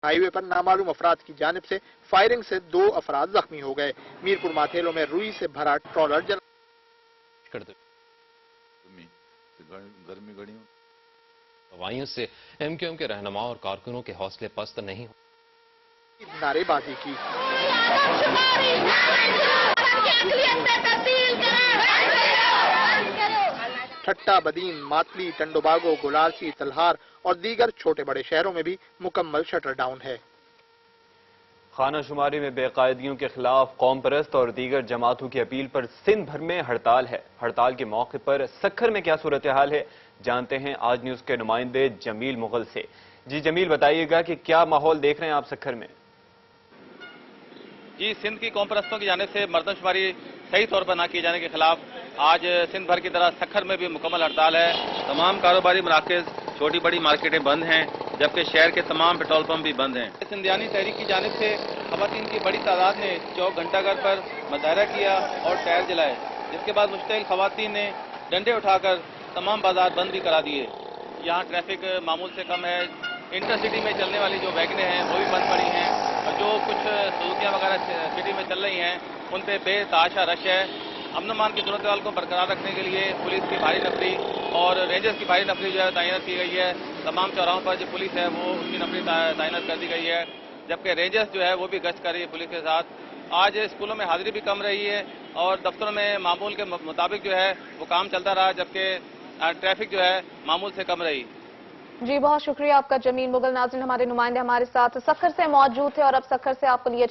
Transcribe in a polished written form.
High वे पर नामालूम अफराद की जानिब से फायरिंग से 2 अफराद जख्मी हो गए। मीरपुर माथेलो में रुई से भरा ट्रॉलर जल गर्मी घड़ी हवाइयों से एमक्यूएम के रहनुमा और कारकुनों के हौसले पस्त नहीं हो नारेबाजी की। ठट्टा, बदीन, मातली, टंडोबागो, गुलारसी, तलहार और दीगर छोटे बड़े शहरों में भी मुकम्मल शटर डाउन है। खाना शुमारी में बेकायदगियों के खिलाफ कौम परस्त और दीगर जमातों की अपील पर सिंध भर में हड़ताल है। हड़ताल के मौके पर सक्खर में क्या सूरत हाल है, जानते हैं आज न्यूज के नुमाइंदे जमील मुगल से। जी जमील, बताइएगा कि क्या माहौल देख रहे हैं आप सक्खर में? जी, सिंध की कौम परस्तों की जानिब से मर्दमशुमारी सही तौर पर न किए जाने के खिलाफ आज सिंध भर की तरह सक्खर में भी मुकम्मल हड़ताल है। तमाम कारोबारी मराकज़, छोटी बड़ी मार्केटें बंद हैं, जबकि शहर के तमाम पेट्रोल पंप भी बंद हैं। सिंधियानी तहरीक की जानिब से खवातीन की बड़ी तादाद ने चौक घंटाघर पर मुजाहरा किया और टायर जलाए, जिसके बाद मुश्तइल खवातीन ने डंडे उठाकर तमाम बाजार बंद भी करा दिए। यहाँ ट्रैफिक मामूल से कम है। इंटरसिटी में चलने वाली जो वैगनें हैं वो भी बंद पड़ी हैं और जो कुछ सुजुकियाँ वगैरह सिटी में चल रही हैं उन पर बेतहाशा रश है। अमन अमान की सूरत हाल को बरकरार रखने के लिए पुलिस की भारी नफरी और रेंजर्स की भारी नफरी जो है तैनात की गई है। तमाम चौराहों पर जो पुलिस है वो उसकी नफरी तैनात कर दी गई है, जबकि रेंजर्स जो है वो भी गश्त कर रही है पुलिस के साथ। आज स्कूलों में हाजिरी भी कम रही है और दफ्तरों में मामूल के मुताबिक जो है वो काम चलता रहा, जबकि ट्रैफिक जो है मामूल से कम रही। जी बहुत शुक्रिया आपका जमील मुगल। नाज़रीन, हमारे नुमाइंदे हमारे साथ सक्खर से मौजूद थे और अब सक्खर से आपको लिए